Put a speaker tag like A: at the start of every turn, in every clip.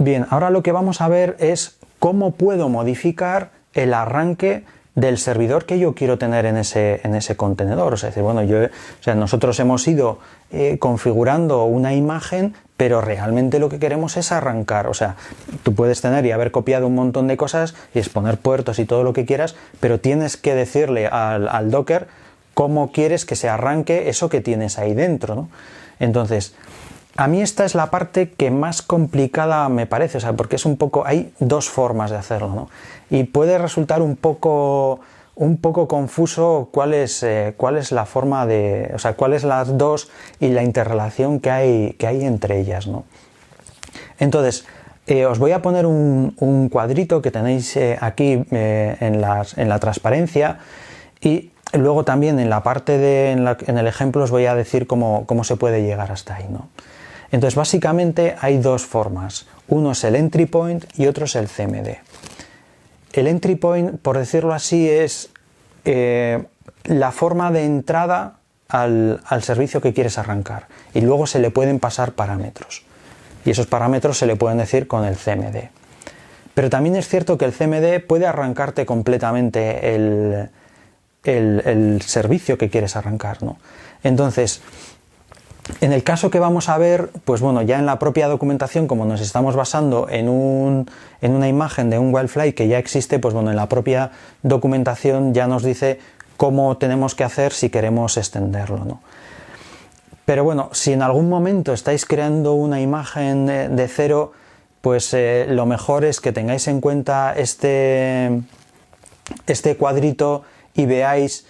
A: Bien, ahora lo que vamos a ver es cómo puedo modificar el arranque del servidor que yo quiero tener en ese contenedor. O sea, bueno, nosotros hemos ido configurando una imagen, pero realmente lo que queremos es arrancar. O sea, tú puedes tener y haber copiado un montón de cosas y exponer puertos y todo lo que quieras, pero tienes que decirle al Docker cómo quieres que se arranque eso que tienes ahí dentro, ¿no? Entonces, a mí esta es la parte que más complicada me parece, o sea, porque es un poco, hay dos formas de hacerlo, ¿no? Y puede resultar un poco confuso cuál es la forma de, o sea, cuáles las dos y la interrelación que hay entre ellas, ¿no? Entonces, os voy a poner un cuadrito que tenéis aquí en la transparencia, y luego también en la parte en el ejemplo os voy a decir cómo se puede llegar hasta ahí, ¿no? Entonces, básicamente hay dos formas. Uno es el entry point y otro es el CMD. El entry point, por decirlo así, es la forma de entrada al servicio que quieres arrancar. Y luego se le pueden pasar parámetros. Y esos parámetros se le pueden decir con el CMD. Pero también es cierto que el CMD puede arrancarte completamente el servicio que quieres arrancar, ¿no? Entonces, en el caso que vamos a ver, pues bueno, ya en la propia documentación, como nos estamos basando en una imagen de un Wildfly que ya existe, pues bueno, en la propia documentación ya nos dice cómo tenemos que hacer si queremos extenderlo, ¿no? Pero bueno, si en algún momento estáis creando una imagen de cero, pues lo mejor es que tengáis en cuenta este cuadrito y veáis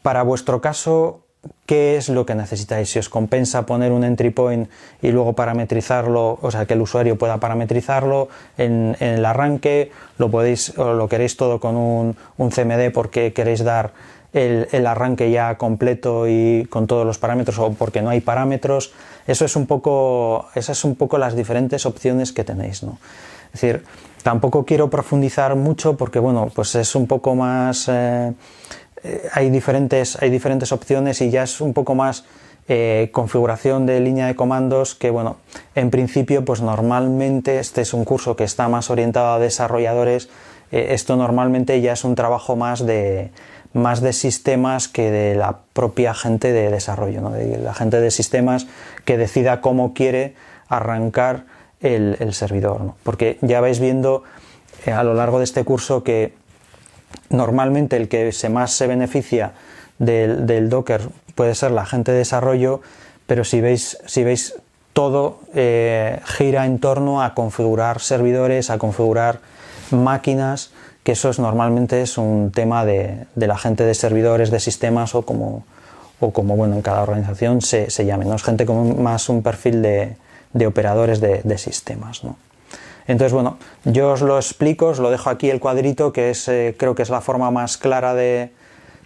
A: para vuestro caso qué es lo que necesitáis. Si os compensa poner un entry point y luego parametrizarlo, o sea, que el usuario pueda parametrizarlo en el arranque, o lo queréis todo con un CMD porque queréis dar el arranque ya completo y con todos los parámetros, o porque no hay parámetros. Esas es un poco las diferentes opciones que tenéis, ¿no? Es decir, tampoco quiero profundizar mucho porque, bueno, pues es un poco más... hay diferentes opciones y ya es un poco más configuración de línea de comandos que, bueno, en principio, pues normalmente este es un curso que está más orientado a desarrolladores. Esto normalmente ya es un trabajo más de sistemas que de la propia gente de desarrollo, ¿no? De la gente de sistemas que decida cómo quiere arrancar el servidor, ¿no? Porque ya vais viendo a lo largo de este curso que normalmente el que más se beneficia del Docker puede ser la gente de desarrollo, pero si veis todo gira en torno a configurar servidores, a configurar máquinas, que eso normalmente es un tema de la gente de servidores, de sistemas, o como bueno, en cada organización se llame, ¿no? Es gente con más un perfil de operadores de sistemas, ¿no? Entonces, bueno, yo os lo explico, os lo dejo aquí el cuadrito, que creo que es la forma más clara de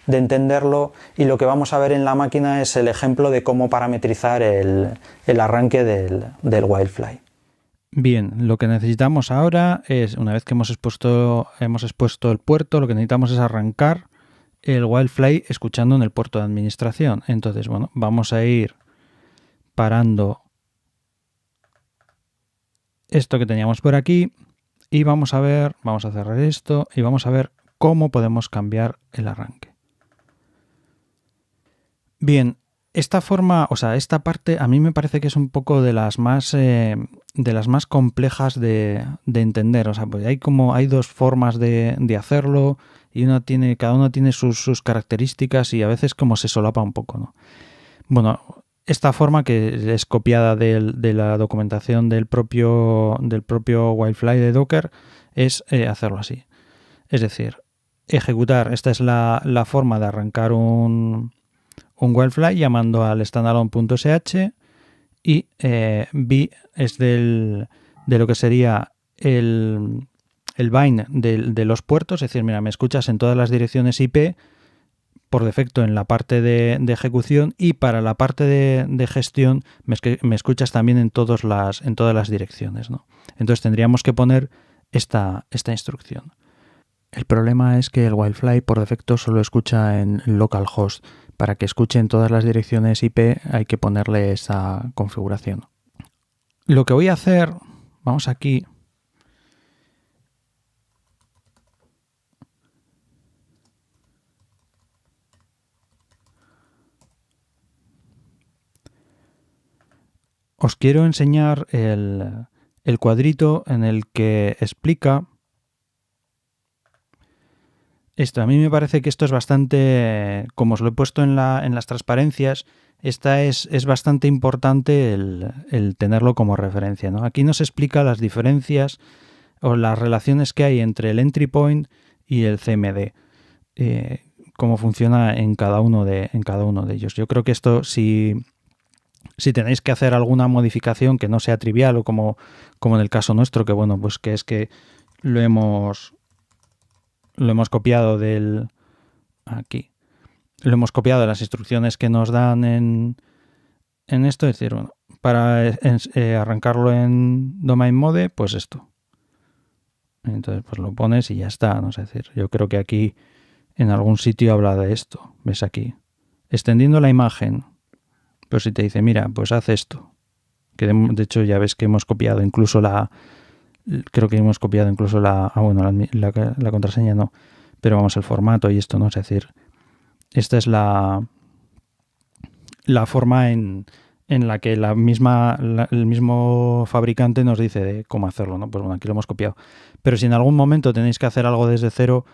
A: entenderlo, y lo que vamos a ver en la máquina es el ejemplo de cómo parametrizar el arranque del Wildfly.
B: Bien, lo que necesitamos ahora es, una vez que hemos expuesto el puerto, lo que necesitamos es arrancar el Wildfly escuchando en el puerto de administración. Entonces, bueno, vamos a ir parando esto que teníamos por aquí y vamos a cerrar esto y vamos a ver cómo podemos cambiar el arranque. Bien, esta parte a mí me parece que es un poco de las más complejas de entender. O sea, pues hay dos formas de hacerlo y cada uno tiene sus características y a veces como se solapa un poco, ¿no? Bueno, esta forma, que es copiada de la documentación del propio Wildfly de Docker, es hacerlo así. Es decir, ejecutar, esta es la forma de arrancar un Wildfly llamando al standalone.sh, y B es de lo que sería el bind de los puertos. Es decir, mira, me escuchas en todas las direcciones IP por defecto en la parte de ejecución, y para la parte de gestión me escuchas también en todas las direcciones, ¿no? Entonces tendríamos que poner esta instrucción. El problema es que el Wildfly por defecto solo escucha en localhost. Para que escuche en todas las direcciones IP hay que ponerle esa configuración. Lo que voy a hacer, vamos aquí. Os quiero enseñar el cuadrito en el que explica esto. A mí me parece que esto es bastante, como os lo he puesto en las transparencias, esta es bastante importante el tenerlo como referencia, ¿no? Aquí nos explica las diferencias o las relaciones que hay entre el entry point y el CMD, cómo funciona en cada uno de ellos. Yo creo que esto, si tenéis que hacer alguna modificación que no sea trivial o como en el caso nuestro, que bueno, pues que es que lo hemos copiado aquí. Lo hemos copiado de las instrucciones que nos dan en esto, es decir, bueno, para arrancarlo en domain mode, pues esto. Entonces, pues lo pones y ya está, ¿no? Es decir, yo creo que aquí en algún sitio habla de esto. ¿Ves aquí? Extendiendo la imagen. Pero si te dice, mira, pues haz esto. Que de hecho ya ves que hemos copiado incluso la contraseña no, pero vamos, el formato y esto, ¿no? Es decir, esta es la forma en la que el mismo fabricante nos dice de cómo hacerlo, ¿no? Pues bueno, aquí lo hemos copiado. Pero si en algún momento tenéis que hacer algo desde cero,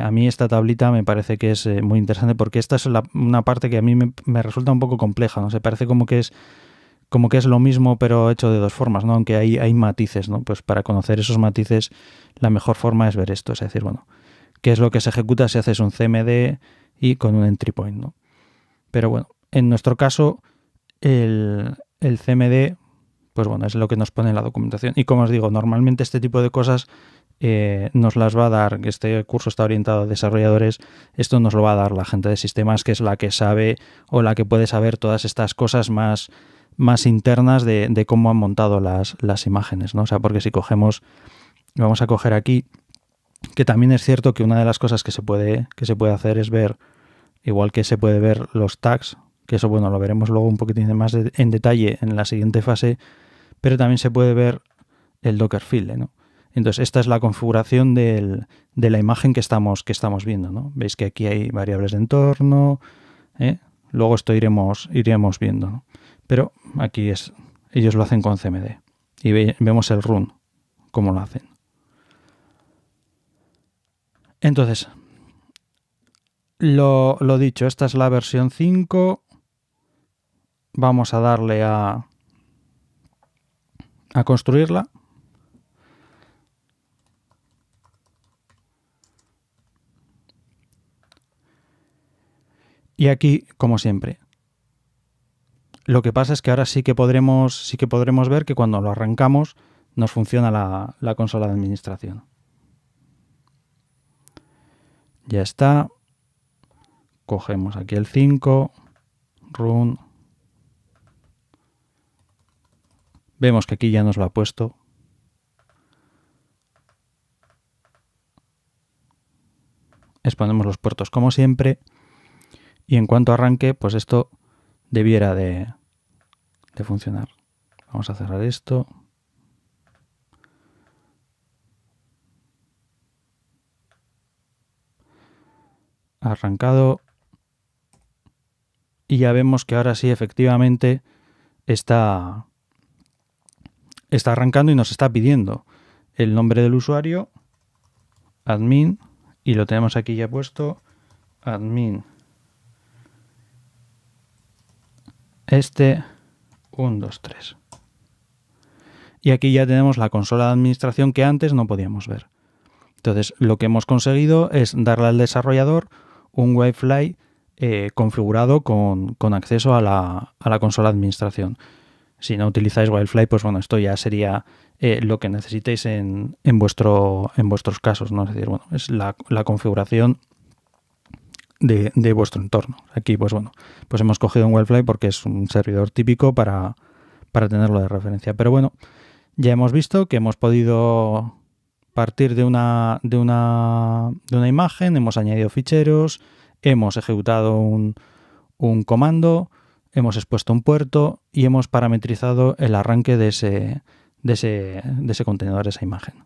B: a mí esta tablita me parece que es muy interesante porque esta es una parte que a mí me resulta un poco compleja, ¿no? Se parece como que es lo mismo pero hecho de dos formas, ¿no? Aunque hay matices, ¿no? Pues para conocer esos matices la mejor forma es ver esto, es decir, bueno, qué es lo que se ejecuta si haces un CMD y con un entry point, ¿no? Pero bueno, en nuestro caso el CMD, pues bueno, es lo que nos pone en la documentación. Y como os digo, normalmente este tipo de cosas nos las va a dar, este curso está orientado a desarrolladores, esto nos lo va a dar la gente de sistemas, que es la que sabe o la que puede saber todas estas cosas más internas de cómo han montado las imágenes, ¿no? O sea, porque si vamos a coger aquí, que también es cierto que una de las cosas que se puede hacer es ver, igual que se puede ver los tags, que eso, bueno, lo veremos luego un poquitín más en detalle en la siguiente fase, pero también se puede ver el Dockerfile, ¿no? Entonces, esta es la configuración de la imagen que estamos viendo, ¿no? Veis que aquí hay variables de entorno, luego esto iremos viendo, ¿no? Pero aquí ellos lo hacen con CMD y vemos el run, cómo lo hacen. Entonces, lo dicho, esta es la versión 5. Vamos a darle a construirla. Y aquí, como siempre, lo que pasa es que ahora sí que podremos ver que cuando lo arrancamos nos funciona la consola de administración. Ya está. Cogemos aquí el 5, run. Vemos que aquí ya nos lo ha puesto. Exponemos los puertos como siempre. Y en cuanto arranque, pues esto debiera de funcionar. Vamos a cerrar esto. Arrancado. Y ya vemos que ahora sí, efectivamente, está arrancando y nos está pidiendo el nombre del usuario, admin, y lo tenemos aquí ya puesto, admin 1, 2, 3. Y aquí ya tenemos la consola de administración que antes no podíamos ver. Entonces, lo que hemos conseguido es darle al desarrollador un Wi-Fi configurado con acceso a la consola de administración. Si no utilizáis Wi-Fi, pues bueno, esto ya sería lo que necesitéis en vuestros casos, ¿no? Es decir, bueno, es la configuración de vuestro entorno. Aquí, pues bueno, pues hemos cogido un Wi-Fi porque es un servidor típico para tenerlo de referencia. Pero bueno, ya hemos visto que hemos podido partir de una imagen, hemos añadido ficheros, hemos ejecutado un comando, hemos expuesto un puerto y hemos parametrizado el arranque de de ese contenedor, esa imagen.